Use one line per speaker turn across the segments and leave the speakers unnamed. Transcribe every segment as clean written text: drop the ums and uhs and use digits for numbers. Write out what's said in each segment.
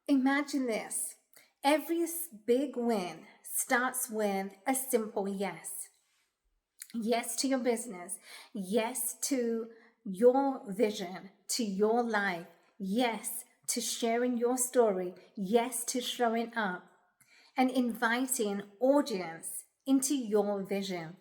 Imagine this. Every big win starts with a simple yes. Yes to your business. Yes to your vision, to your life. Yes to sharing your story. Yes to showing up and inviting audience into your vision.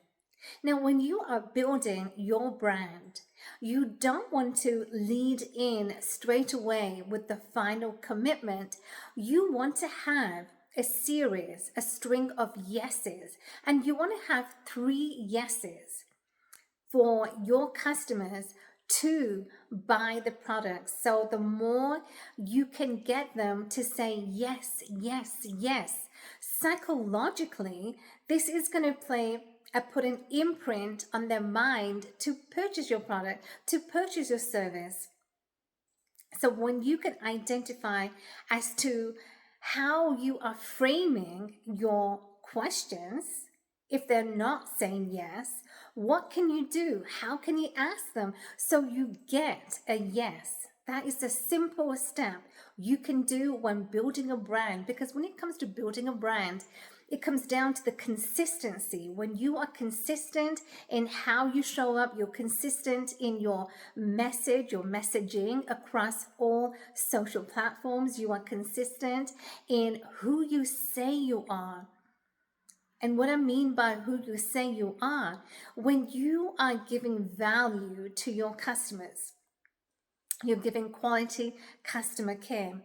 Now, when you are building your brand, you don't want to lead in straight away with the final commitment. You want to have a series, a string of yeses, and you want to have 3 yeses for your customers to buy the product. So the more you can get them to say yes, yes, yes, psychologically, this is going to put an imprint on their mind to purchase your product, to purchase your service. So when you can identify as to how you are framing your questions, if they're not saying yes, what can you do? How can you ask them so you get a yes? That is the simple step you can do when building a brand. Because when it comes to building a brand, it comes down to the consistency. When you are consistent in how you show up, you're consistent in your message, your messaging across all social platforms, you are consistent in who you say you are. And what I mean by who you say you are, when you are giving value to your customers, you're giving quality customer care.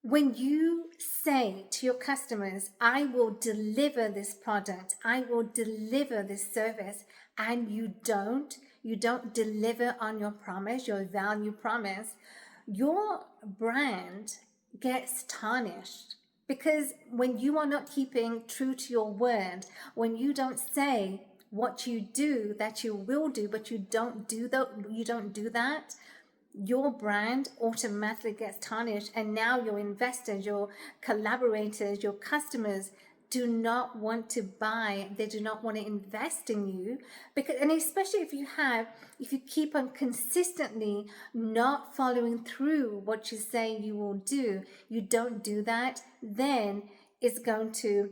When you say to your customers, I will deliver this product, I will deliver this service, and you don't deliver on your promise, your value promise, your brand gets tarnished. Because when you are not keeping true to your word, when you don't say what you do that you will do, but you don't do that, your brand automatically gets tarnished, and now your investors, your collaborators, your customers do not want to buy, they do not want to invest in you. Because, and especially if you keep on consistently not following through what you say you will do, you don't do that, then it's going to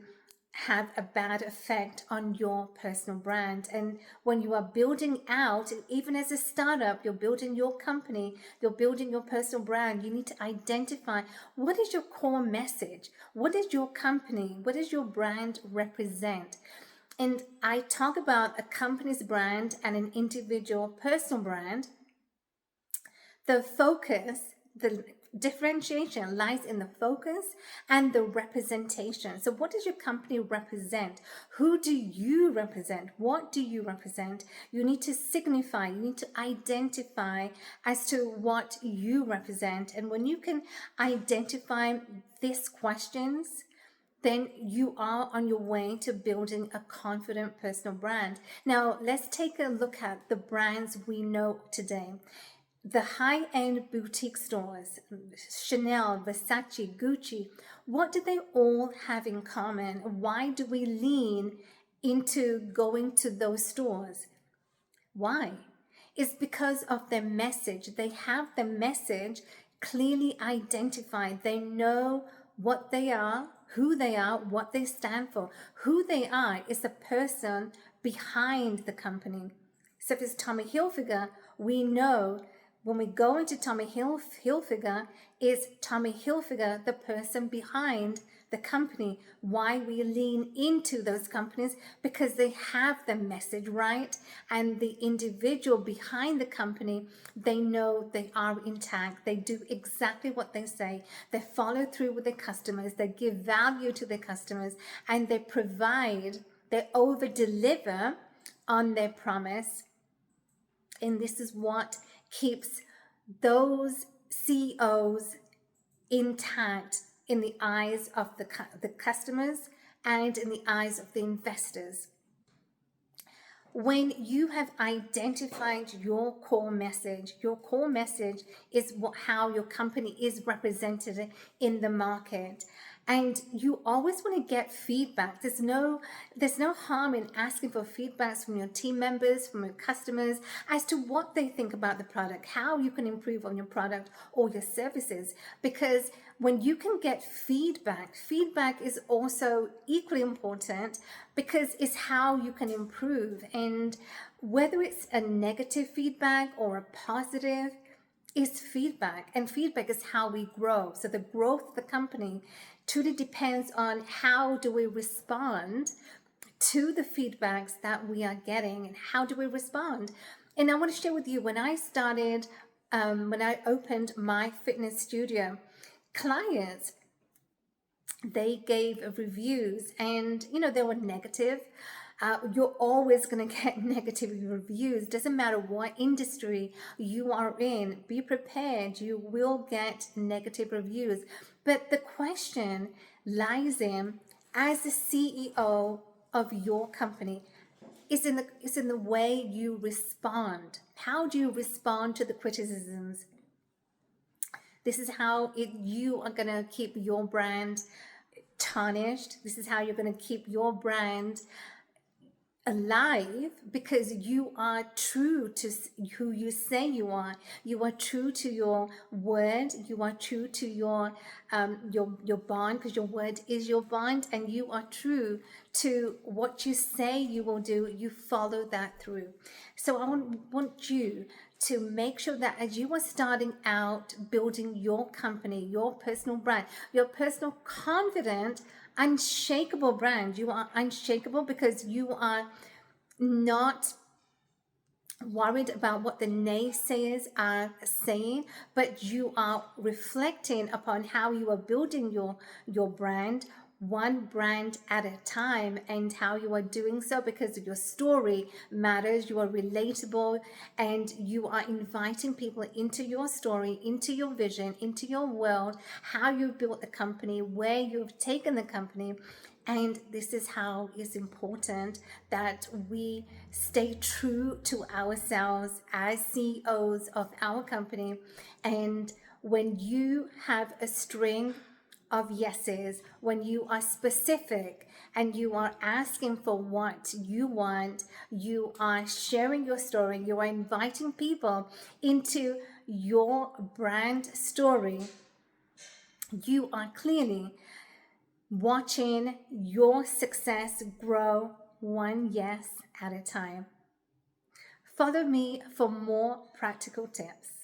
have a bad effect on your personal brand. And when you are building out, even as a startup, you're building your company, you're building your personal brand, you need to identify what is your core message, what is your company, what does your brand represent. And I talk about a company's brand and an individual personal brand. The focus, the differentiation lies in the focus and the representation. So what does your company represent? Who do you represent? What do you represent? You need to signify, you need to identify as to what you represent. And when you can identify these questions, then you are on your way to building a confident personal brand. Now, let's take a look at the brands we know today. The high-end boutique stores, Chanel, Versace, Gucci, what do they all have in common? Why do we lean into going to those stores? Why? It's because of their message. They have the message clearly identified. They know what they are, who they are, what they stand for. Who they are is the person behind the company. So if it's Tommy Hilfiger, we know when we go into Tommy Hilfiger, is Tommy Hilfiger the person behind the company? Why we lean into those companies? Because they have the message right, and the individual behind the company, they know they are intact. They do exactly what they say. They follow through with their customers. They give value to their customers, and they provide, they over deliver on their promise. And this is what keeps those CEOs intact in the eyes of the customers and in the eyes of the investors. When you have identified your core message is how your company is represented in the market. And you always want to get feedback. There's no harm in asking for feedbacks from your team members, from your customers, as to what they think about the product, how you can improve on your product or your services. Because when you can get feedback, feedback is also equally important, because it's how you can improve. And whether it's a negative feedback or a positive, is feedback, and feedback is how we grow. So the growth of the company truly depends on how do we respond to the feedbacks that we are getting, and how do we respond. And I want to share with you, when I started, when I opened my fitness studio, clients, they gave reviews, and they were negative. You're always going to get negative reviews. Doesn't matter what industry you are in, be prepared, you will get negative reviews. But the question lies in, as the CEO of your company, is in the way you respond. How do you respond to the criticisms? This is how you are going to keep your brand tarnished. This is how you're going to keep your brand alive, because you are true to who you say you are. You are true to your word. You are true to your bond, because your word is your bond, and you are true to what you say you will do. You follow that through. So I want you to make sure that as you are starting out building your company, your personal brand, your personal confident, unshakable brand, you are unshakable because you are not worried about what the naysayers are saying, but you are reflecting upon how you are building your brand, one brand at a time, and how you are doing so because your story matters. You are relatable, and you are inviting people into your story, into your vision, into your world, how you built the company, where you've taken the company. And this is how it's important that we stay true to ourselves as CEOs of our company. And when you have a string of yeses, when you are specific and you are asking for what you want, you are sharing your story, you are inviting people into your brand story, you are clearly watching your success grow one yes at a time. Follow me for more practical tips.